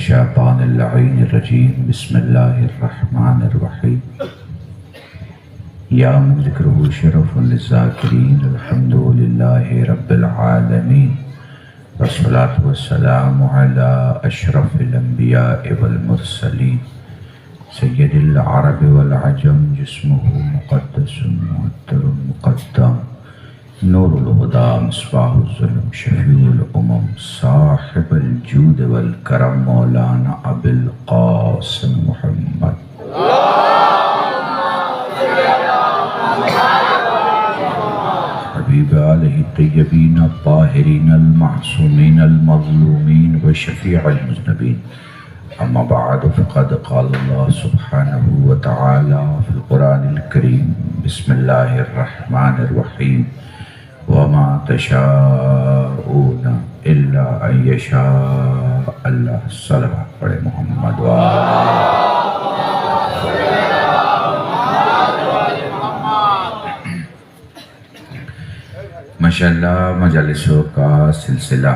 الشیطان اللعین الرجیم بسم اللہ الرحمن الرحیم یا من ذکرہ شرف للذاکرین الحمدللہ رب العالمین والصلاة والسلام علی اشرف الانبیاء والمرسلین سید العرب والعجم جسمہ مقدس معطر مقدم نور الہدى مصباح الظلم شفیع الامم صاحب الجود والکرم مولانا ابو القاسم محمد حبیب آلہ الطیبین الطاہرین المعصومین المظلومین وشفیع المذنبین اما بعد فقد قال اللہ سبحانہ وتعالی فی القرآن الکریم بسم اللہ الرحمن الرحیم وما تشاءون الا ان یشاء اللہ صلوات پڑھے محمد ماشاءاللہ مجالسوں کا سلسلہ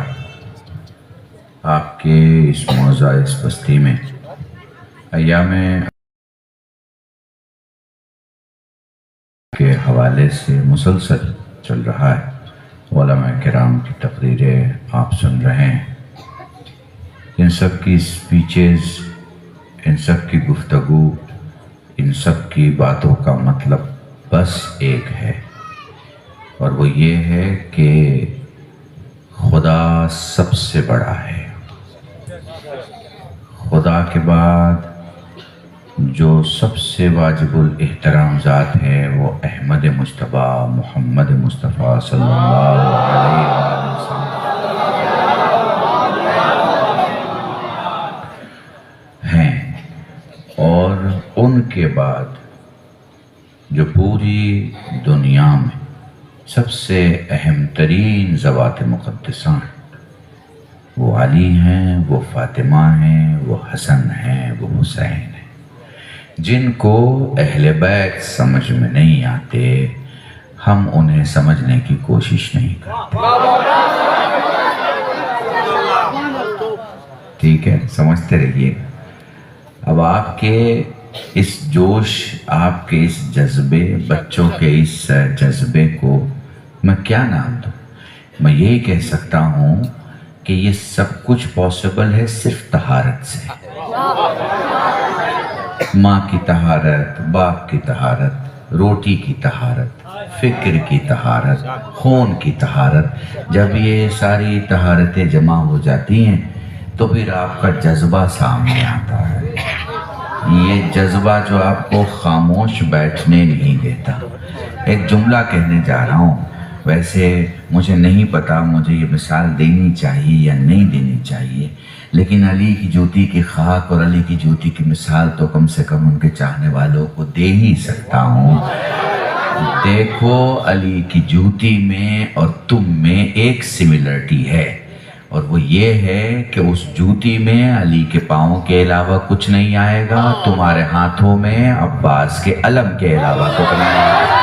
آپ کے اس موضوع اس بستی میں ایام کے حوالے سے مسلسل چل رہا ہے۔ علماء کرام کی تقریریں آپ سن رہے ہیں، ان سب کی سپیچز، ان سب کی گفتگو، ان سب کی باتوں کا مطلب بس ایک ہے، اور وہ یہ ہے کہ خدا سب سے بڑا ہے۔ خدا کے بعد جو سب سے واجب الاحترام ذات ہے وہ احمد مجتبی محمد مصطفیٰ صلی اللہ علیہ وسلم ہیں، اور ان کے بعد جو پوری دنیا میں سب سے اہم ترین ذوات مقدسہ ہیں وہ علی ہیں، وہ فاطمہ ہیں، وہ حسن ہیں، وہ حسین ہیں، جن کو اہل بیت سمجھ میں نہیں آتے، ہم انہیں سمجھنے کی کوشش نہیں کرتے۔ ٹھیک ہے، سمجھتے رہیے۔ اب آپ کے اس جوش، آپ کے اس جذبے، بچوں کے اس جذبے کو میں کیا نام دوں؟ میں یہی کہہ سکتا ہوں کہ یہ سب کچھ پاسبل ہے صرف طہارت سے۔ ماں کی طہارت، باپ کی طہارت، روٹی کی طہارت، فکر کی طہارت، خون کی طہارت، جب یہ ساری طہارتیں جمع ہو جاتی ہیں تو پھر آپ کا جذبہ سامنے آتا ہے۔ یہ جذبہ جو آپ کو خاموش بیٹھنے نہیں دیتا۔ ایک جملہ کہنے جا رہا ہوں، ویسے مجھے نہیں پتا مجھے یہ مثال دینی چاہیے یا نہیں دینی چاہیے، لیکن علی کی جوتی کی خاک اور علی کی جوتی کی مثال تو کم سے کم ان کے چاہنے والوں کو دے ہی سکتا ہوں۔ دیکھو، علی کی جوتی میں اور تم میں ایک سملرٹی ہے، اور وہ یہ ہے کہ اس جوتی میں علی کے پاؤں کے علاوہ کچھ نہیں آئے گا، تمہارے ہاتھوں میں عباس کے علم کے علاوہ کچھ نہیں آئے گا۔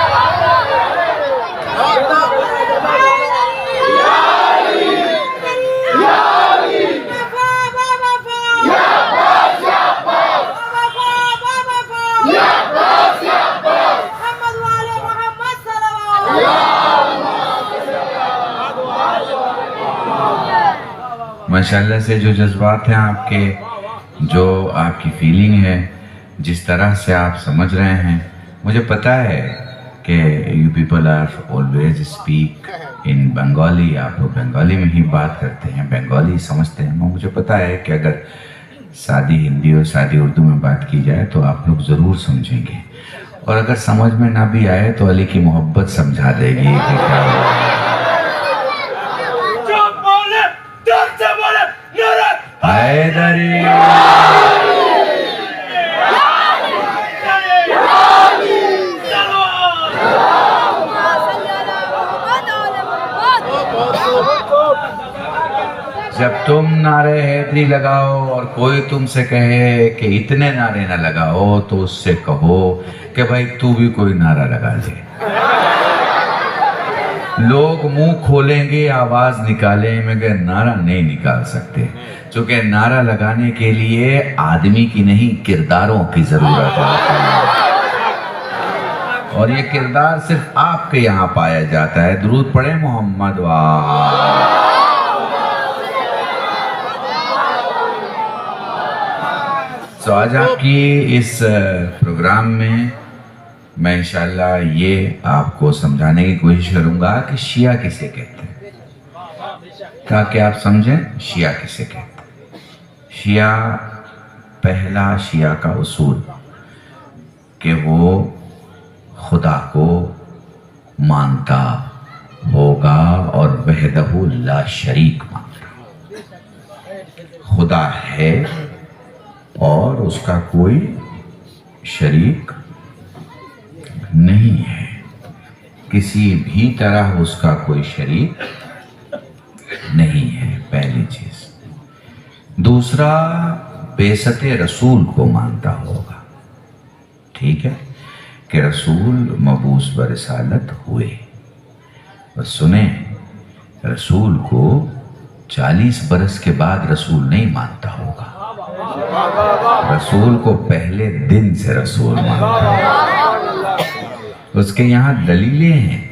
ماشاءاللہ سے جو جذبات ہیں آپ کے، جو آپ کی فیلنگ ہے، جس طرح سے آپ سمجھ رہے ہیں، مجھے پتہ ہے کہ you people are always speak in Bengali, آپ لوگ بنگالی میں ہی بات کرتے ہیں، بنگالی سمجھتے ہیں۔ مجھے پتہ ہے کہ اگر سادی ہندی اور سادی اردو میں بات کی جائے تو آپ لوگ ضرور سمجھیں گے، اور اگر سمجھ میں نہ بھی آئے تو علی کی محبت سمجھا دے گی کہ کیا ہوا۔ حیدری جب تم نعرے حیدری لگاؤ اور کوئی تم سے کہے کہ اتنے نعرے نہ لگاؤ تو اس سے کہو کہ بھائی تو بھی کوئی نعرہ لگا دے۔ لوگ منہ کھولیں گے آواز نکالیں مگر نعرہ نہیں نکال سکتے، چونکہ نعرہ لگانے کے لیے آدمی کی نہیں کرداروں کی ضرورت ہے، اور یہ کردار صرف آپ کے یہاں پایا جاتا ہے۔ درود پڑھیں محمد تو آج آپ کی اس پروگرام میں انشاءاللہ یہ آپ کو سمجھانے کی کوشش کروں گا کہ شیعہ کسے کہتے ہیں، تاکہ آپ سمجھیں شیعہ کسے کہتے ہیں۔ شیعہ، پہلا شیعہ کا اصول کہ وہ خدا کو مانتا ہوگا اور وحدہ لا شریک مانتا، خدا ہے اور اس کا کوئی شریک نہیں ہے، کسی بھی طرح اس کا کوئی شریک نہیں ہے، پہلی چیز۔ دوسرا، بعثت رسول کو مانتا ہوگا، ٹھیک ہے، کہ رسول مبعوث برسالت ہوئے، اور سنیں رسول کو 40 برس کے بعد رسول نہیں مانتا ہوگا، رسول کو پہلے دن سے رسول مانتا ہے۔ اس کے یہاں دلیلیں ہیں،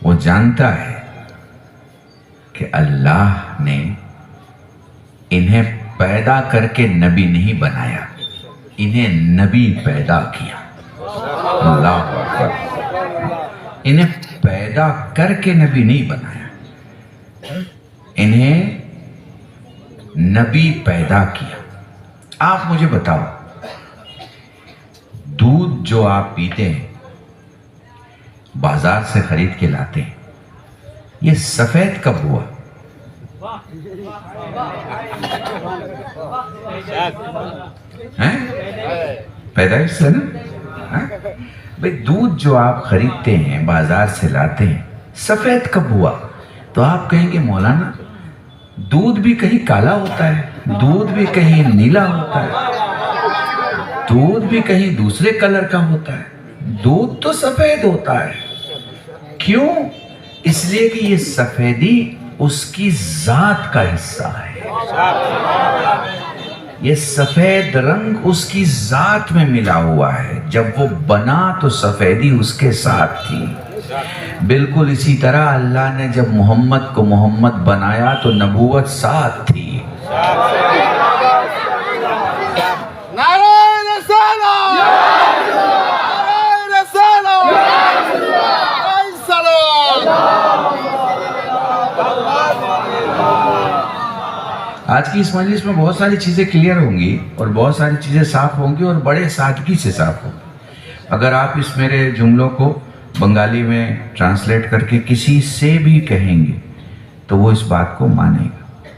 وہ جانتا ہے کہ اللہ نے انہیں پیدا کر کے نبی نہیں بنایا، انہیں نبی پیدا کیا۔ اللہ اکبر، انہیں پیدا کر کے نبی نہیں بنایا، انہیں نبی پیدا کیا۔ آپ مجھے بتاؤ، دودھ جو آپ پیتے ہیں، بازار سے خرید کے لاتے ہیں، یہ سفید کب ہوا؟ پیدائش سے نا؟ بھئی دودھ جو آپ خریدتے ہیں، بازار سے لاتے ہیں، سفید کب ہوا؟ تو آپ کہیں گے مولانا دودھ بھی کہیں کالا ہوتا ہے، دودھ بھی کہیں نیلا ہوتا ہے، دودھ بھی کہیں دوسرے کلر کا ہوتا ہے، دودھ تو سفید ہوتا ہے۔ کیوں؟ اس لیے کہ یہ سفیدی اس کی ذات کا حصہ ہے، یہ سفید رنگ اس کی ذات میں ملا ہوا ہے، جب وہ بنا تو سفیدی اس کے ساتھ تھی۔ بالکل اسی طرح اللہ نے جب محمد کو محمد بنایا تو نبوت ساتھ تھی۔ آج کی اس مجلس میں بہت ساری چیزیں کلیئر ہوں گی اور بہت ساری چیزیں صاف ہوں گی اور بڑے سادگی سے صاف ہوں گی۔ اگر آپ اس میرے جملوں کو بنگالی میں ٹرانسلیٹ کر کے کسی سے بھی کہیں گے تو وہ اس بات کو مانے گا۔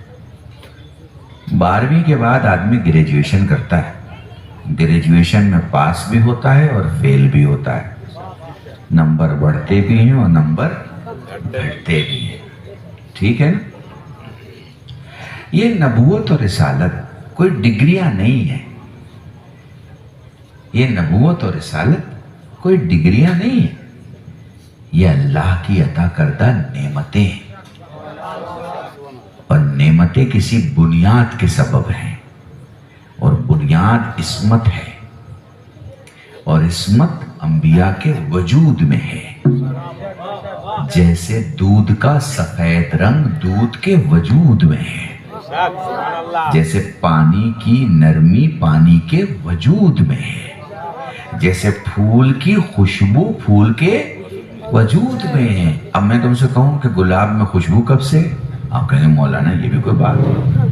12ویں کے بعد آدمی گریجویشن کرتا ہے، گریجویشن میں پاس بھی ہوتا ہے اور فیل بھی ہوتا ہے، نمبر بڑھتے بھی ہیں اور نمبر گھٹتے بھی ہیں، ٹھیک ہے نا؟ یہ نبوت اور رسالت کوئی ڈگریاں نہیں ہیں، یہ نبوت اور رسالت کوئی ڈگریاں نہیں ہیں، یہ اللہ کی عطا کردہ نعمتیں ہیں، اور نعمتیں کسی بنیاد کے سبب ہیں، اور بنیاد عصمت ہے، اور عصمت انبیاء کے وجود میں ہے۔ جیسے دودھ کا سفید رنگ دودھ کے وجود میں ہے، جیسے پانی کی نرمی پانی کے وجود میں ہے، جیسے پھول کی خوشبو پھول کے وجود میں ہے۔ اب میں تم سے کہوں کہ گلاب میں خوشبو کب سے؟ آپ کہیں مولانا یہ بھی کوئی بات ہے؟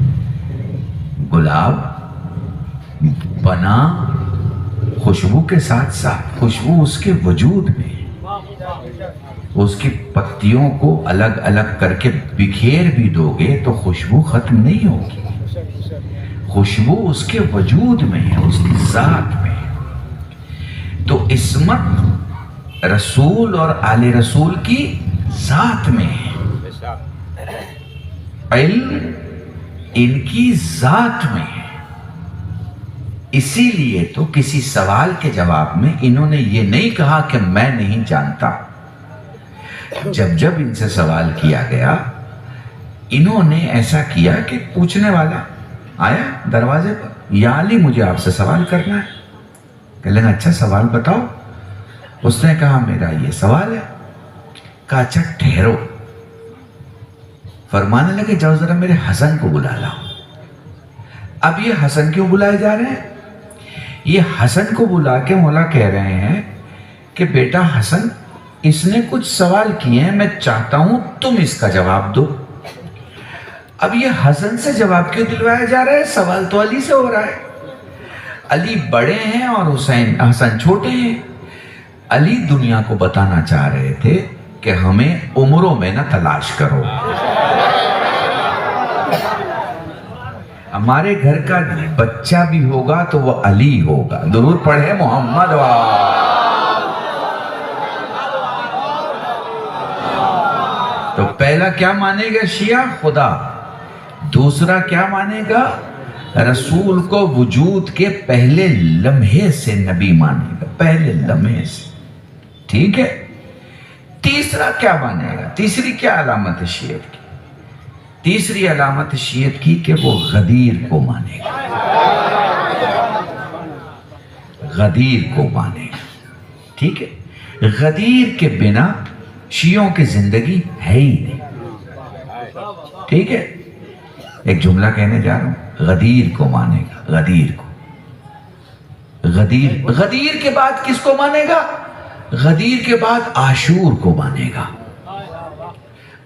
گلاب بنا خوشبو کے ساتھ ساتھ، خوشبو اس کے وجود میں ہے، اس کی پتیوں کو الگ الگ کر کے بکھیر بھی دو گے تو خوشبو ختم نہیں ہوگی، خوشبو اس کے وجود میں ہے، اس کی ذات میں ہے۔ تو عصمت رسول اور آل رسول کی ذات میں ہے، علم ان کی ذات میں ہے۔ اسی لیے تو کسی سوال کے جواب میں انہوں نے یہ نہیں کہا کہ میں نہیں جانتا، جب جب ان سے سوال کیا گیا انہوں نے ایسا کیا کہ پوچھنے والا آیا دروازے پر، یا علی مجھے آپ سے سوال کرنا ہے. کہنے لگا اچھا سوال بتاؤ. اس نے کہا میرا یہ سوال ہے. کہا اچھا ٹھہرو. فرمانے لگے جاؤ ذرا میرے حسن کو بلا لاؤ. اب یہ حسن کیوں بلائے جا رہے ہیں؟ یہ حسن کو بلا کے مولا کہہ رہے ہیں کہ بیٹا حسن اس نے کچھ سوال کیے ہیں، میں چاہتا ہوں تم اس کا جواب دو. اب یہ حسن سے جواب کیوں دلوایا جا رہا ہے؟ سوال تو علی سے ہو رہا ہے. علی بڑے ہیں اور حسن چھوٹے ہیں. علی دنیا کو بتانا چاہ رہے تھے کہ ہمیں عمروں میں نہ تلاش کرو، ہمارے گھر کا بچہ بھی ہوگا تو وہ علی ہوگا. درود پڑھے محمد تو پہلا کیا مانے گا شیعہ؟ خدا. دوسرا کیا مانے گا؟ رسول کو وجود کے پہلے لمحے سے نبی مانے گا، پہلے لمحے سے. ٹھیک ہے. تیسرا کیا مانے گا؟ تیسری کیا علامت ہے شیعت کی؟ تیسری علامت شیعت کی کہ وہ غدیر کو مانے گا. غدیر کو مانے گا. ٹھیک ہے. غدیر کے بنا شیعوں کی زندگی ہے ہی نہیں. ٹھیک ہے. ایک جملہ کہنے جا رہا ہوں، غدیر کو مانے گا. غدیر کو. غدیر کے بعد کس کو مانے گا؟ غدیر کے بعد عاشور کو مانے گا.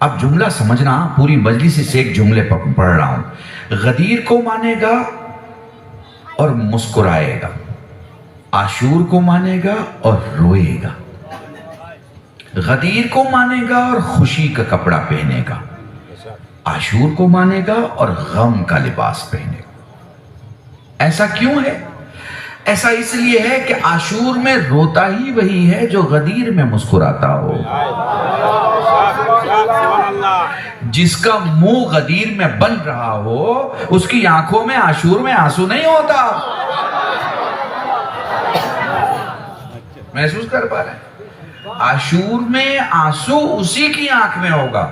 اب جملہ سمجھنا، پوری مجلس سے ایک جملے پڑھ رہا ہوں. غدیر کو مانے گا اور مسکرائے گا. عاشور کو مانے گا اور روئے گا. غدیر کو مانے گا اور خوشی کا کپڑا پہنے گا. عاشور کو مانے گا اور غم کا لباس پہنے گا. ایسا کیوں ہے؟ ایسا اس لیے ہے کہ عاشور میں روتا ہی وہی ہے جو غدیر میں مسکراتا ہو. جس کا منہ غدیر میں بن رہا ہو اس کی آنکھوں میں عاشور میں آنسو نہیں ہوتا. محسوس کر پا رہے ہیں؟ عاشور میں آنسو اسی کی آنکھ میں ہوگا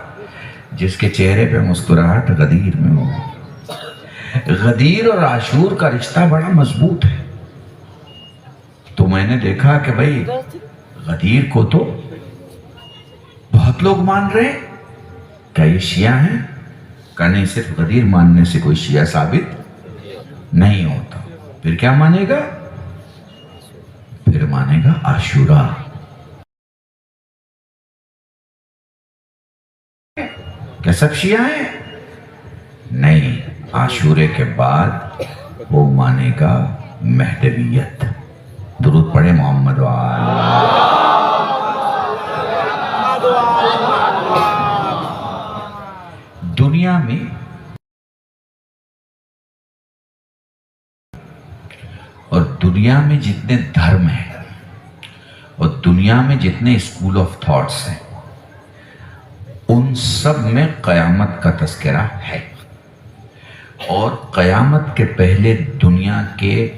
جس کے چہرے پہ مسکراہٹ غدیر میں ہوگا. غدیر اور عاشور کا رشتہ بڑا مضبوط ہے. تو میں نے دیکھا کہ بھئی غدیر کو تو بہت لوگ مان رہے ہیں. کیا یہ شیعہ ہیں؟ کہ نہیں، صرف غدیر ماننے سے کوئی شیعہ ثابت نہیں ہوتا. پھر کیا مانے گا؟ پھر مانے گا عاشورہ. کیا سب شیعہ ہیں؟ نہیں. عاشورے کے بعد وہ مانے گا مہدویت. درود پڑھے محمد دنیا میں اور دنیا میں جتنے دھرم ہیں اور دنیا میں جتنے اسکول آف تھاٹس ہیں ان سب میں قیامت کا تذکرہ ہے. اور قیامت کے پہلے دنیا کے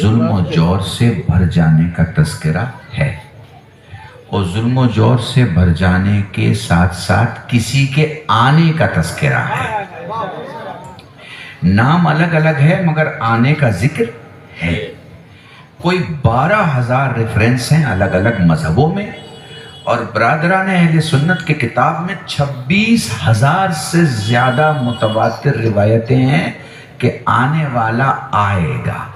ظلم و جور سے بھر جانے کا تذکرہ ہے. اور ظلم و جور سے بھر جانے کے ساتھ ساتھ کسی کے آنے کا تذکرہ ہے. نام الگ الگ ہے مگر آنے کا ذکر ہے. کوئی 12,000 ریفرنس ہیں الگ الگ مذہبوں میں، اور برادران اہل سنت کے کتاب میں 26,000 سے زیادہ متواتر روایتیں ہیں کہ آنے والا آئے گا.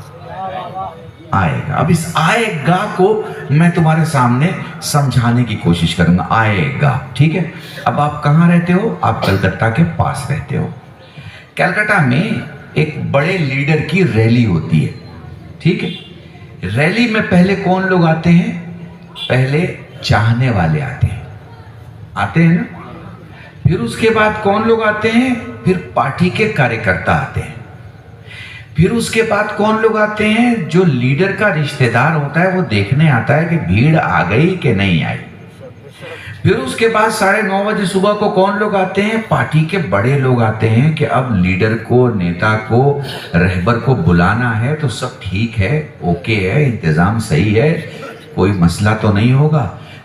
آئے گا. اب اس آئے گا کو میں تمہارے سامنے سمجھانے کی کوشش کروں گا. آئے گا. ٹھیک ہے. اب آپ کہاں رہتے ہو؟ آپ کلکتہ کے پاس رہتے ہو. کلکتہ میں ایک بڑے لیڈر کی ریلی ہوتی ہے. ٹھیک ہے. ریلی میں پہلے کون لوگ آتے ہیں؟ پہلے چاہنے والے آتے ہیں نا. پھر اس کے بعد کون لوگ آتے ہیں؟ پھر پارٹی کے کارکرتا آتے ہیں. پھر اس کے بعد کون لوگ آتے ہیں؟ جو لیڈر کا رشتہ دار ہوتا ہے وہ دیکھنے آتا ہے کہ بھیڑ آ گئی کہ نہیں آئی. پھر اس کے بعد 9:30 بجے صبح کو کون لوگ آتے ہیں؟ پارٹی کے بڑے لوگ آتے ہیں کہ اب لیڈر کو، نیتا کو، رہبر کو بلانا ہے تو سب ٹھیک ہے، اوکے ہے، انتظام صحیح ہے، کوئی مسئلہ تو نہیں ہوگا.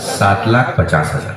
7,50,000।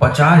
50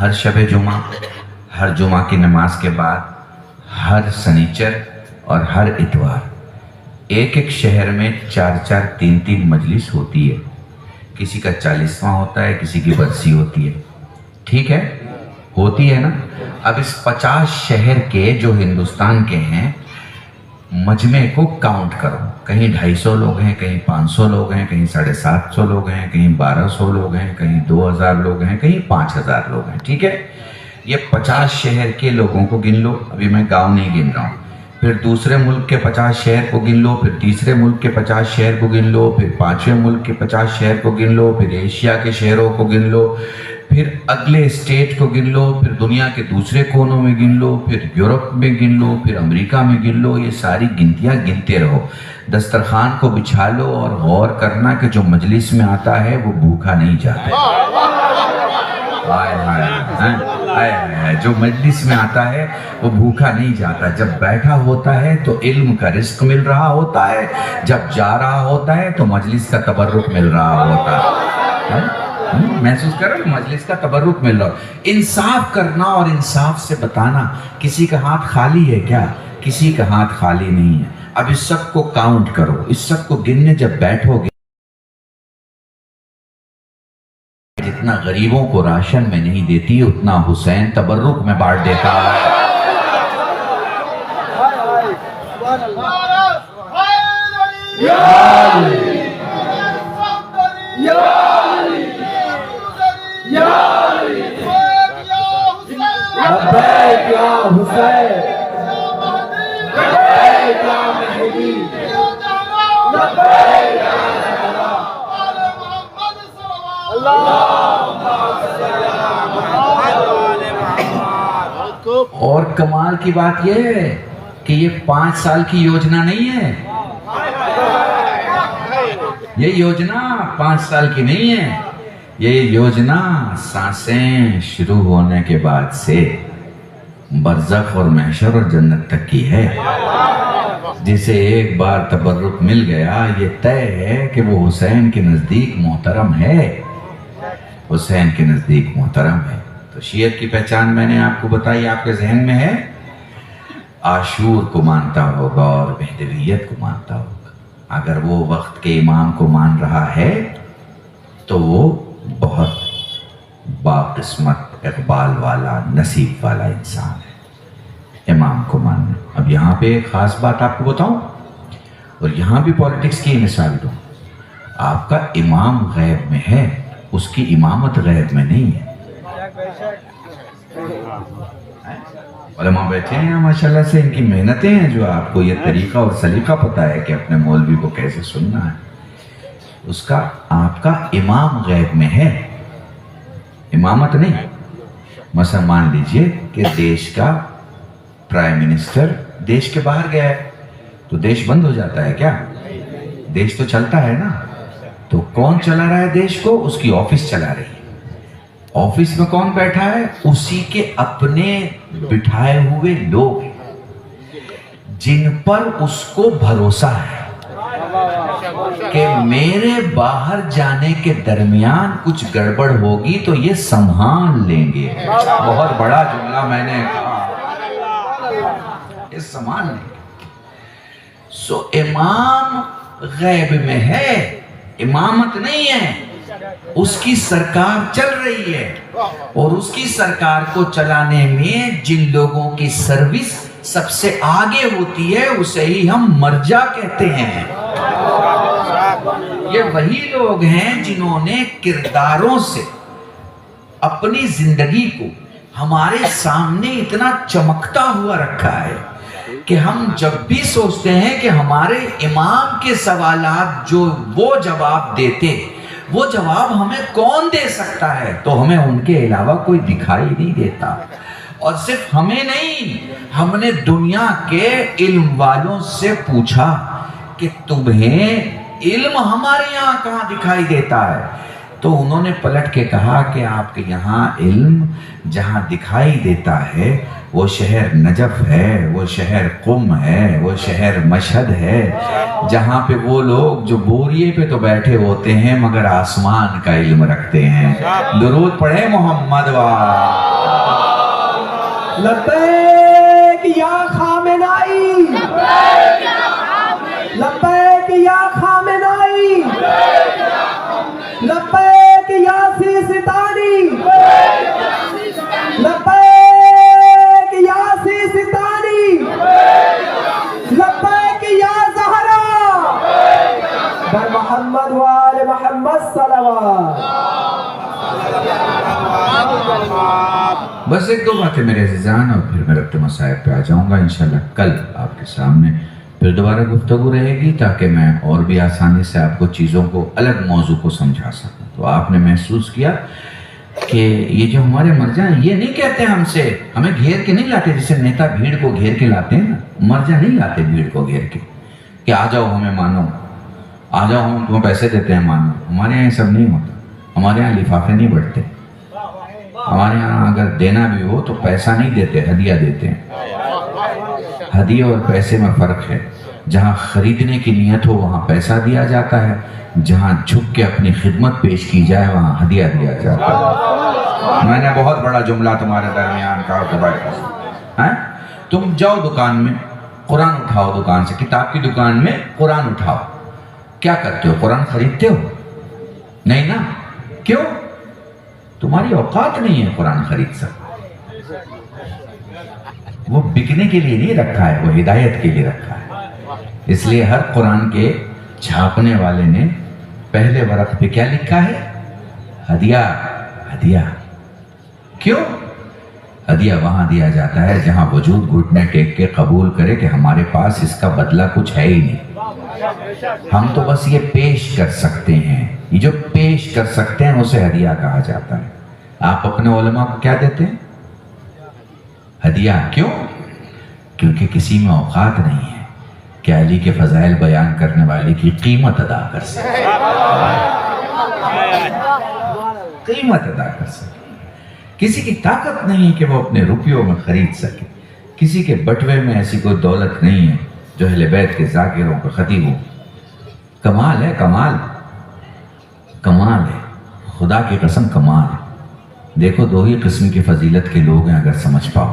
ہر شب جمعہ، ہر جمعہ کی نماز کے بعد، ہر سنیچر اور ہر اتوار ایک ایک شہر میں 4 3 مجلس ہوتی ہے. کسی کا 40واں ہوتا ہے، کسی کی برسی ہوتی ہے. ٹھیک ہے، ہوتی ہے نا. اب اس 50 شہر کے جو ہندوستان کے ہیں مجمع کو کاؤنٹ کرو. کہیں 250 لوگ ہیں، کہیں 500 لوگ ہیں، کہیں 750 لوگ ہیں، کہیں 1200 لوگ ہیں، کہیں 2000 لوگ ہیں، کہیں 5000 لوگ ہیں. ٹھیک ہے، یہ 50 شہر کے لوگوں کو گن لو. ابھی میں گاؤں نہیں گن رہا ہوں. پھر دوسرے ملک کے 50 شہر کو گن لو، پھر تیسرے ملک کے 50 شہر کو گن لو، پھر 5ویں ملک کے 50 شہر کو گن لو، پھر ایشیا کے شہروں کو گن لو، پھر اگلے اسٹیٹ کو گن لو، پھر دنیا کے دوسرے کونوں میں گن لو، پھر یورپ میں گن لو، پھر امریکہ میں گن لو. یہ ساری گنتیاں گنتے رہو. دسترخوان کو بچھا لو اور غور کرنا کہ جو مجلس میں آتا ہے وہ بھوکا نہیں جاتا. جو مجلس میں آتا ہے وہ بھوکا نہیں جاتا. جب بیٹھا ہوتا ہے تو علم کا رزق مل رہا ہوتا ہے، جب جا رہا ہوتا ہے تو مجلس کا تبرک مل رہا ہوتا ہے. محسوس کرو، مجلس کا تبرک مل رہا. انصاف کرنا اور انصاف سے بتانا. کسی کا ہاتھ خالی ہے کیا؟ کسی کا ہاتھ خالی نہیں ہے. اب اس سب کو کاؤنٹ کرو، اس سب کو گننے جب بیٹھو گے، جتنا غریبوں کو راشن میں نہیں دیتی اتنا حسین تبرک میں بانٹ دیتا ہے. اور کمال کی بات یہ ہے کہ یہ 5 سال کی یوجنا نہیں ہے. یہ یوجنا 5 سال کی نہیں ہے. یہ یوجنا سانسیں شروع ہونے کے بعد سے برزخ اور محشر اور جنت تک کی ہے. جسے ایک بار تبرک مل گیا یہ طے ہے کہ وہ حسین کے نزدیک محترم ہے. حسین کے نزدیک محترم ہے. تو شیعت کی پہچان میں نے آپ کو بتائی، آپ کے ذہن میں ہے. عاشور کو مانتا ہوگا اور مہدویت کو مانتا ہوگا. اگر وہ وقت کے امام کو مان رہا ہے تو وہ بہت باقسمت، اقبال والا، نصیب والا انسان ہے. امام کو ماننا. اب یہاں پہ ایک خاص بات آپ کو بتاؤں اور یہاں بھی پولیٹکس کی مثال دوں. آپ کا امام غیب میں ہے، اس کی امامت غیب میں نہیں ہے. علماء بیٹھے ہیں ماشاءاللہ سے، ان کی محنتیں ہیں جو آپ کو یہ طریقہ اور سلیقہ پتہ ہے کہ اپنے مولوی کو کیسے سننا ہے. اس کا آپ کا امام غیب میں ہے، امامت نہیں. مثلا مان لیجئے کہ دیش کا پرائم منسٹر دیش کے باہر گیا ہے تو دیش بند ہو جاتا ہے کیا؟ دیش تو چلتا ہے نا. تو کون چلا رہا ہے دیش کو؟ اس کی آفس چلا رہی ہے. آفس میں کون بیٹھا ہے؟ اسی کے اپنے بٹھائے ہوئے لوگ جن پر اس کو بھروسہ ہے کہ میرے باہر جانے کے درمیان کچھ گڑبڑ ہوگی تو یہ سنبھال لیں گے. بہت بڑا جملہ میں نے کہا، یہ سنبھال لیں گے. سو امام غیب میں ہے، امامت نہیں ہے. اس کی سرکار چل رہی ہے اور اس کی سرکار کو چلانے میں جن لوگوں کی سروس سب سے آگے ہوتی ہے اسے ہی ہم مرجع کہتے ہیں. یہ وہی لوگ ہیں جنہوں نے کرداروں سے اپنی زندگی کو ہمارے سامنے اتنا چمکتا ہوا رکھا ہے کہ ہم جب بھی سوچتے ہیں کہ ہمارے امام کے سوالات جو وہ جواب دیتے، وہ جواب ہمیں کون دے سکتا ہے، تو ہمیں ان کے علاوہ کوئی دکھائی نہیں دیتا. اور صرف ہمیں نہیں، ہم نے دنیا کے علم والوں سے پوچھا کہ تمہیں علم ہمارے یہاں کہاں دکھائی دیتا ہے؟ تو انہوں نے پلٹ کے کہا کہ آپ کے یہاں علم جہاں دکھائی دیتا ہے وہ شہر نجف ہے، وہ شہر قم ہے، وہ شہر مشہد ہے، جہاں پہ وہ لوگ جو بوریے پہ تو بیٹھے ہوتے ہیں مگر آسمان کا علم رکھتے ہیں. درود پڑھے محمد لبیک یا خامنائی، لبیک یا خامنائی، لبیک یا سیستانی، لبیک یا سیستانی، لبیک یا زہرا، بر محمد و آل محمد صلوات۔ بس ایک دو باتیں میرے عزیزان اور پھر میں ربط مصائب پہ آ جاؤں گا انشاءاللہ کل آپ کے سامنے پھر دوبارہ گفتگو رہے گی تاکہ میں اور بھی آسانی سے آپ کو چیزوں کو الگ موضوع کو سمجھا سکوں۔ تو آپ نے محسوس کیا کہ یہ جو ہمارے مرجع ہیں یہ نہیں کہتے ہم سے، ہمیں گھیر کے نہیں لاتے جیسے نیتا بھیڑ کو گھیر کے لاتے ہیں نا، مرجع نہیں لاتے بھیڑ کو گھیر کے کہ آ جاؤ ہمیں مانو، آ جاؤ ہم تمہیں پیسے دیتے ہیں مانو۔ ہمارے یہاں یہ سب نہیں ہوتا، ہمارے یہاں لفافے نہیں بڑھتے، ہمارے یہاں اگر دینا بھی ہو تو پیسہ نہیں دیتے، ہدیہ دیتے ہیں۔ ہدیہ اور پیسے میں فرق ہے، جہاں خریدنے کی نیت ہو وہاں پیسہ دیا جاتا ہے، جہاں جھک کے اپنی خدمت پیش کی جائے وہاں ہدیہ دیا جاتا ہے۔ میں نے بہت بڑا جملہ تمہارے درمیان کہا تو بیٹھ کر تم جاؤ دکان میں قرآن اٹھاؤ، دکان سے کتاب کی دکان میں قرآن اٹھاؤ، کیا کرتے ہو؟ قرآن خریدتے ہو؟ نہیں نا، کیوں؟ تمہاری اوقات نہیں ہے قرآن خرید سکتے، وہ بکنے کے لیے نہیں رکھا ہے، وہ ہدایت کے لیے رکھا ہے۔ اس لیے ہر قرآن کے چھاپنے والے نے پہلے ورق پہ کیا لکھا ہے؟ ہدیہ۔ ہدیہ کیوں؟ ہدیہ وہاں دیا جاتا ہے جہاں وجود گھٹنے ٹیک کے قبول کرے کہ ہمارے پاس اس کا بدلہ کچھ ہے ہی نہیں، ہم تو بس یہ پیش کر سکتے ہیں، یہ جو پیش کر سکتے ہیں اسے ہدیہ کہا جاتا ہے۔ آپ اپنے علماء کو کیا دیتے ہیں؟ ہدیہ۔ کیوں؟ کیونکہ کسی میں اوقات نہیں ہے کہ علی کے فضائل بیان کرنے والے کی قیمت ادا کر سکے، قیمت ادا کر سکے۔ کسی کی طاقت نہیں ہے کہ وہ اپنے روپیوں میں خرید سکے، کسی کے بٹوے میں ایسی کوئی دولت نہیں ہے جو اہل بیت کے ذاکروں کا خطیب ہو۔ کمال ہے، کمال کمال ہے، خدا کی قسم کمال ہے۔ دیکھو دو ہی قسم کی فضیلت کے لوگ ہیں اگر سمجھ پاؤ،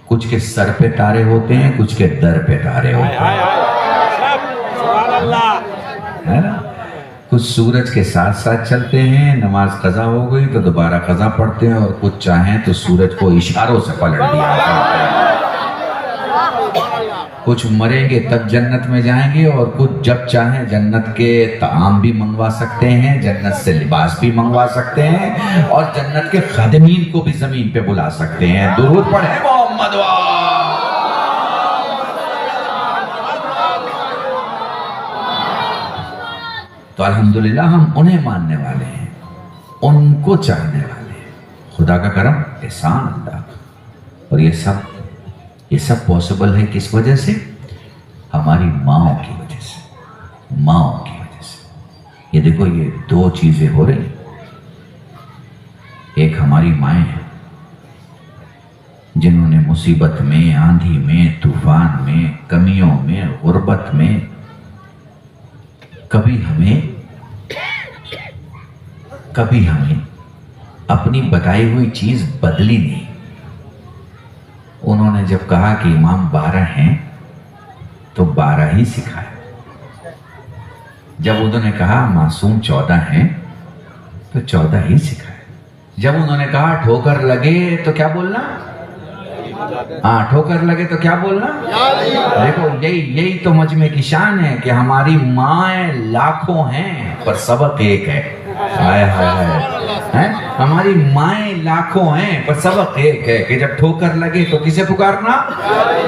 کچھ کے سر پہ تارے ہوتے ہیں، کچھ کے در پہ تارے ہوتے ہیں، ہے نا؟ کچھ سورج کے ساتھ ساتھ چلتے ہیں، نماز قضا ہو گئی تو دوبارہ قضا پڑھتے ہیں، اور کچھ چاہیں تو سورج کو اشاروں سے پلٹ دیا کرتے ہیں۔ کچھ مریں گے تب جنت میں جائیں گے، اور کچھ جب چاہیں جنت کے طعام بھی منگوا سکتے ہیں، جنت سے لباس بھی منگوا سکتے ہیں، اور جنت کے خادمین کو بھی زمین پہ بلا سکتے ہیں۔ درود پڑھیں محمد وآل۔ تو الحمدللہ ہم انہیں ماننے والے ہیں، ان کو چاہنے والے ہیں۔ خدا کا کرم، احسان اللہ، اور یہ سب پاسبل ہے کس وجہ سے؟ ہماری ماؤں کی وجہ سے، ماؤں کی وجہ سے۔ یہ دیکھو یہ دو چیزیں ہو رہی، ایک ہماری مائیں ہیں جنہوں نے مصیبت میں، آندھی میں، طوفان میں، کمیوں میں، غربت میں کبھی ہمیں اپنی بتائی ہوئی چیز بدلی نہیں۔ انہوں نے جب کہا کہ امام 12 ہیں تو 12 ہی سکھائے، جب انہوں نے کہا معصوم 14 ہیں تو 14 ہی سکھائے، جب انہوں نے کہا ٹھوکر لگے تو کیا بولنا؟ ہاں ٹھوکر لگے تو کیا بولنا؟ دیکھو یہی تو مجمع کی شان ہے کہ ہماری مائیں لاکھوں ہیں پر سبق ایک ہے۔ ہائے ہائے، ہماری مائیں لاکھوں ہیں پر سبق ایک ہے کہ جب ٹھوکر لگے تو کسے پکارنا؟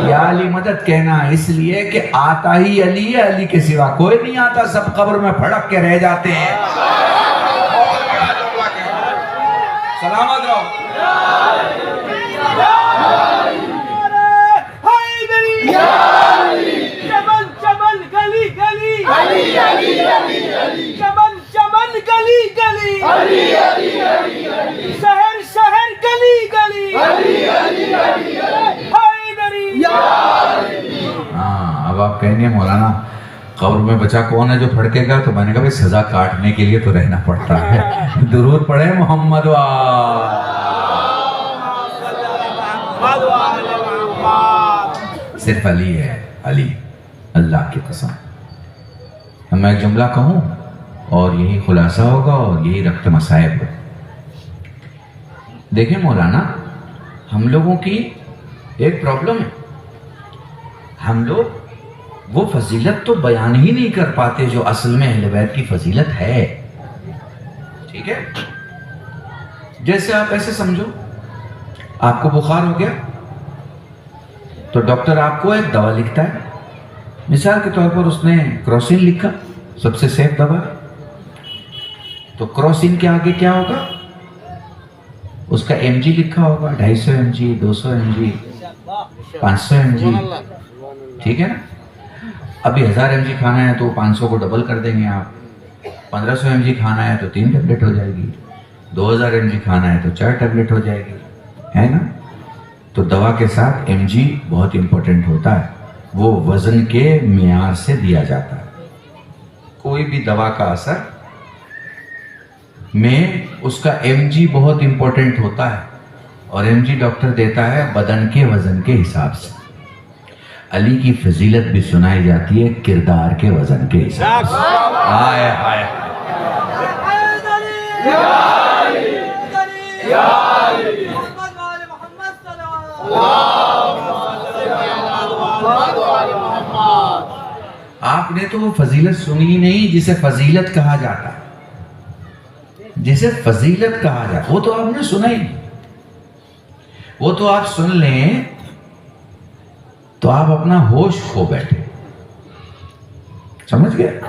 یا علی مدد کہنا، اس لیے کہ آتا ہی علی ہے، علی کے سوا کوئی نہیں آتا، سب قبر میں پھڑک کے رہ جاتے ہیں۔ سلامت رہو۔ چمن گلی گلی، چمن گلی گلی، شہر شہر گلی گلی، ہاں اب آپ کہیں گے مولانا قبر میں بچہ کون ہے جو پھڑکے گا؟ تو میں نے کہا بھائی سزا کاٹنے کے لیے تو رہنا پڑتا ہے۔ درود پڑھیں محمد وآل۔ صرف علی ہے، علی، اللہ کی قسم۔ اب میں ایک جملہ کہوں اور یہی خلاصہ ہوگا اور یہی ربط مصائب ہے۔ دیکھیں مولانا، ہم لوگوں کی ایک پرابلم ہے، ہم لوگ وہ فضیلت تو بیان ہی نہیں کر پاتے جو اصل میں اہل بیت کی فضیلت ہے۔ ٹھیک ہے؟ جیسے آپ ایسے سمجھو، آپ کو بخار ہو گیا تو ڈاکٹر آپ کو ایک دوا لکھتا ہے، مثال کے طور پر اس نے کروسین لکھا، سب سے سیف دوا ہے، تو کروسین کے آگے کیا ہوگا؟ اس کا ایم جی لکھا ہوگا، 250 M G, 200 M G, 500 M G, ٹھیک ہے نا؟ ابھی 1000 ایم جی کھانا ہے تو 500 کو ڈبل کر دیں گے آپ، 1500 ایم جی کھانا ہے تو 3 ٹیبلٹ ہو جائے گی، 2000 ایم جی کھانا ہے تو 4 ٹیبلٹ ہو جائے گی، ہے نا؟ تو دوا کے ساتھ ایم جی بہت امپورٹنٹ ہوتا ہے، وہ وزن کے معیار سے دیا جاتا ہے۔ کوئی بھی دوا کا اثر میں اس کا ایم جی بہت امپورٹنٹ ہوتا ہے، اور ایم جی ڈاکٹر دیتا ہے بدن کے وزن کے حساب سے۔ علی کی فضیلت بھی سنائی جاتی ہے کردار کے وزن کے حساب سے۔ آئے آئے آپ نے تو وہ فضیلت سنی نہیں جسے فضیلت کہا جاتا ہے، جسے فضیلت کہا جاتا ہے وہ تو آپ نے سنا ہی نہیں۔ وہ تو آپ سن لیں تو آپ اپنا ہوش کھو بیٹھے، سمجھ گئے؟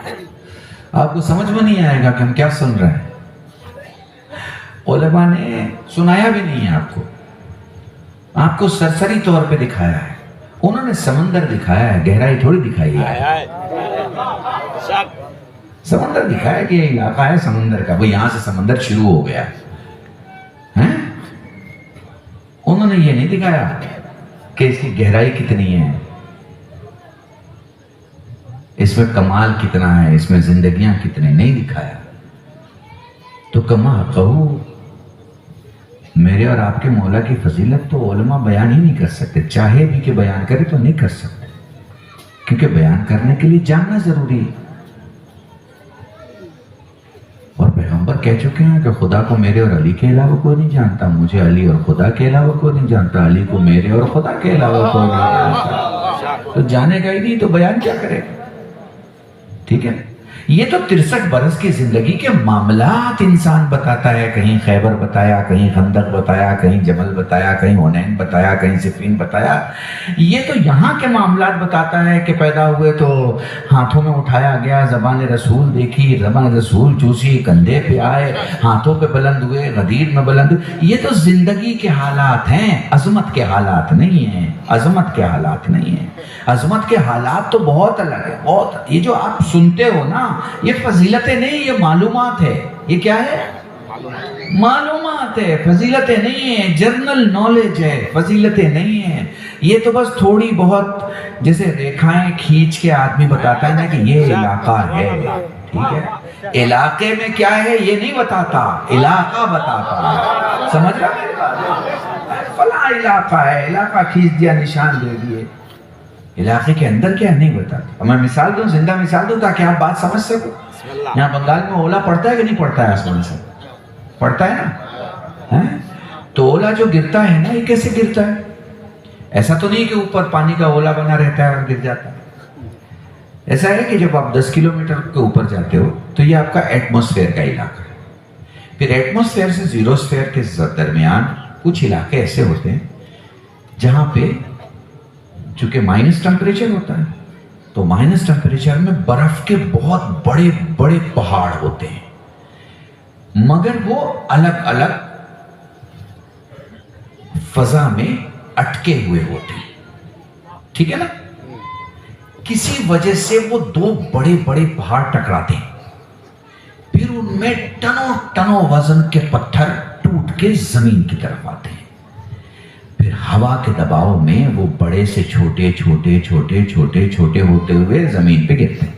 آپ کو سمجھ میں نہیں آئے گا کہ ہم کیا سن رہے ہیں۔ علماء نے سنایا بھی نہیں ہے آپ کو سرسری طور پہ دکھایا ہے، انہوں نے سمندر دکھایا ہے، گہرائی تھوڑی دکھائی ہے۔ سمندر دکھایا کہ یہ علاقہ ہے سمندر کا، وہ یہاں سے سمندر شروع ہو گیا ہے۔ انہوں نے یہ نہیں دکھایا کہ اس کی گہرائی کتنی ہے، اس میں کمال کتنا ہے، اس میں زندگیاں کتنے، نہیں دکھایا۔ تو کما کہو، میرے اور آپ کے مولا کی فضیلت تو علماء بیان ہی نہیں کر سکتے، چاہے بھی کہ بیان کرے تو نہیں کر سکتے، کیونکہ بیان کرنے کے لیے جاننا ضروری ہے۔ اور پیغمبر کہہ چکے ہیں کہ خدا کو میرے اور علی کے علاوہ کوئی نہیں جانتا، مجھے علی اور خدا کے علاوہ کوئی نہیں جانتا، علی کو میرے اور خدا کے علاوہ کوئی نہیں جانتا۔ تو جانے گا ہی نہیں تو بیان کیا کرے گا؟ ٹھیک ہے، یہ تو 63 برس کی زندگی کے معاملات انسان بتاتا ہے، کہیں خیبر بتایا، کہیں خندق بتایا، کہیں جمل بتایا، کہیں حنین بتایا، کہیں صفین بتایا۔ یہ تو یہاں کے معاملات بتاتا ہے کہ پیدا ہوئے تو ہاتھوں میں اٹھایا گیا، زبان رسول دیکھی، زبان رسول چوسی، کندھے پہ آئے، ہاتھوں پہ بلند ہوئے، غدیر میں بلند ہوئے۔ یہ تو زندگی کے حالات ہیں، عظمت کے حالات نہیں ہیں، عظمت کے حالات نہیں ہیں۔ عظمت کے حالات تو بہت الگ ہے، بہت۔ یہ جو آپ سنتے ہو نا، یہ فضیلتیں نہیں، یہ معلومات ہے۔ یہ کیا ہے؟ معلومات ہے، فضیلتیں نہیں ہیں، جرنل نالج ہے، فضیلتیں نہیں ہیں۔ یہ تو بس تھوڑی بہت جیسے ریکھائیں کھینچ کے آدمی بتاتا ہے نا کہ یہ علاقہ ہے، ٹھیک ہے؟ علاقے میں کیا ہے یہ نہیں بتاتا، علاقہ بتاتا ہے۔ سمجھ رہا میری بات؟ فلاں علاقہ ہے، علاقہ کھینچ دیا، نشان دے دیے، علاقے کے اندر کیا نہیں بتاتا۔ اب میں مثال دوں، زندہ مثال دوں تاکہ آپ بات سمجھ سکو۔ یہاں بنگال میں اولا پڑتا ہے کہ نہیں پڑتا ہے؟ آسمان سے پڑتا ہے نا؟ تو اولا جو گرتا ہے نا، یہ کیسے گرتا ہے؟ ایسا تو نہیں کہ اوپر پانی کا اولا بنا رہتا ہے اور گر جاتا ہے۔ ایسا ہے کہ جب آپ 10 کلومیٹر کے اوپر جاتے ہو تو یہ آپ کا ایٹماسفیئر کا علاقہ ہے۔ پھر ایٹماسفیئر سے زیروسفیئر کے درمیان کچھ علاقے ایسے ہوتے ہیں جہاں پہ چونکہ مائنس ٹمپریچر ہوتا ہے، تو مائنس ٹمپریچر میں برف کے بہت بڑے بڑے پہاڑ ہوتے ہیں، مگر وہ الگ الگ فضا میں اٹکے ہوئے ہوتے ہیں، ٹھیک ہے نا؟ کسی وجہ سے وہ دو بڑے بڑے پہاڑ ٹکراتے ہیں، پھر ان میں ٹنوں ٹنوں وزن کے پتھر ٹوٹ کے زمین کی طرف آتے ہیں، پھر ہوا کے دباؤ میں وہ بڑے سے چھوٹے چھوٹے چھوٹے چھوٹے چھوٹے ہوتے ہوئے زمین پہ گرتے ہیں۔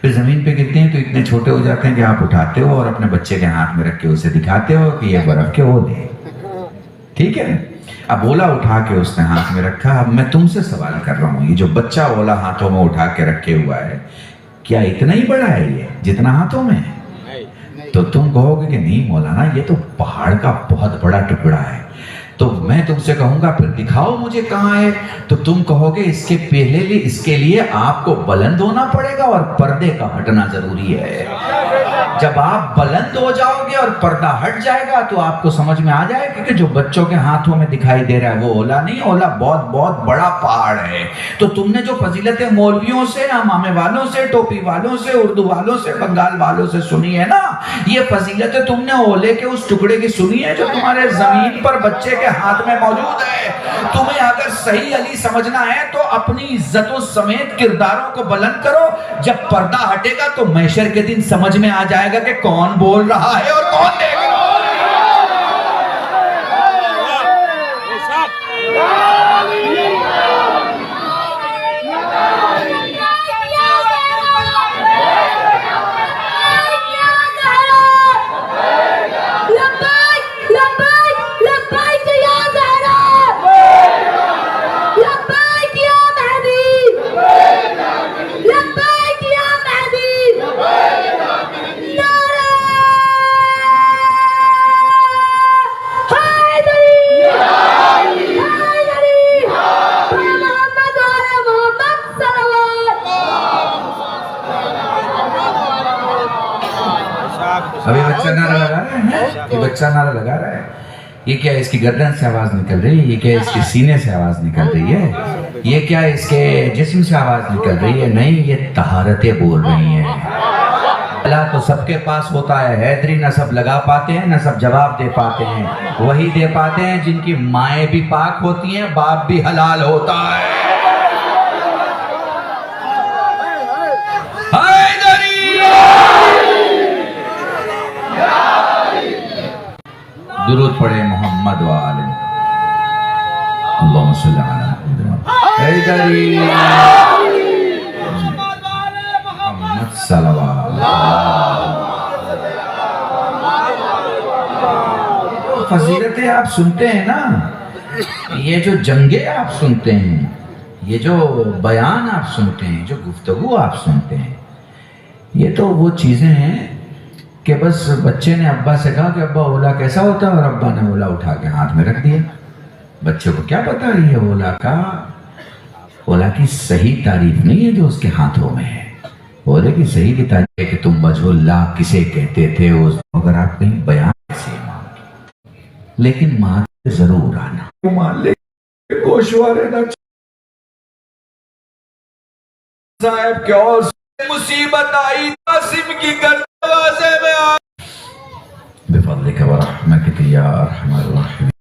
پھر زمین پہ گرتے ہیں تو اتنے چھوٹے ہو جاتے ہیں کہ آپ اٹھاتے ہو اور اپنے بچے کے ہاتھ میں رکھ کے اسے دکھاتے ہو کہ یہ برف کے اولے ہیں۔ ٹھیک ہے. اب اولا اٹھا کے اس نے ہاتھ میں رکھا. اب میں تم سے سوال کر رہا ہوں, یہ جو بچہ اولا ہاتھوں میں اٹھا کے رکھے ہوا ہے, کیا اتنا ہی بڑا ہے یہ جتنا ہاتھوں میں ہے؟ تو تم کہو گے کہ نہیں مولانا, یہ تو پہاڑ کا بہت بڑا ٹکڑا ہے. تو میں تم سے کہوں گا پھر دکھاؤ مجھے کہاں ہے. تو تم کہو گے اس کے لیے آپ کو بلند ہونا پڑے گا اور پردے کا ہٹنا ضروری ہے. جب آپ بلند ہو جاؤ گے اور پردہ ہٹ جائے گا تو آپ کو سمجھ میں آ جائے گا کہ جو بچوں کے ہاتھوں میں دکھائی دے رہا ہے وہ اولا نہیں, اولا بہت بہت بڑا پہاڑ ہے. تو تم نے جو فضیلتیں مولویوں سے, امامے والوں سے, ٹوپی والوں سے, اردو والوں سے, بنگال والوں سے سنی ہے نا, یہ فضیلتیں تم نے اولے کے اس ٹکڑے کی سنی ہے جو تمہارے زمین پر بچے کے ہاتھ میں موجود ہے. تمہیں اگر صحیح علی سمجھنا ہے تو اپنی عزتوں سمیت کرداروں کو بلند کرو. جب پردہ ہٹے گا تو محشر کے دن سمجھ میں آ جائے گا کہ کون بول رہا ہے اور کون دیکھ رہا ہے. ابھی بچہ نعرہ لگا رہا ہے, یہ بچہ نعرہ لگا رہا ہے. یہ کیا اس کی گردن سے آواز نکل رہی ہے؟ یہ کیا اس کے سینے سے آواز نکل رہی ہے؟ یہ کیا اس کے جسم سے آواز نکل رہی ہے؟ نہیں, یہ طہارتیں بول رہی ہیں. اللہ تو سب کے پاس ہوتا ہے, حیدری نہ سب لگا پاتے ہیں, نہ سب جواب دے پاتے ہیں. وہی دے پاتے ہیں جن کی مائیں بھی پاک ہوتی ہیں, باپ بھی حلال ہوتا ہے. درود پڑھے محمد وآلہ اللہم صلی علی محمد حیدری محمد صلوات. فضیلتیں آپ سنتے ہیں نا, یہ جو جنگیں آپ سنتے ہیں, یہ جو بیان آپ سنتے ہیں, جو گفتگو آپ سنتے ہیں, یہ تو وہ چیزیں ہیں کہ بس بچے نے ابا سے کہا کہ ابا اولا کیسا ہوتا ہے, اور ابا نے اولا اٹھا کے ہاتھ میں رکھ دیا. بچے کو کیا پتا یہ اولا کی صحیح تعریف نہیں ہے جو اس کے ہاتھوں میں ہے. اولے کی صحیح کی تعریف ہے کہ تم وجہ اللہ کسے کہتے تھے. اگر آپ کہیں بیان سے لیکن مان ضرور آنا, مان لے گوشوارے نہ صاحب کیا مصیبت آئی قاسم کی دروازے میں آ. بفضلک ورحمتک یا ارحم الراحمین.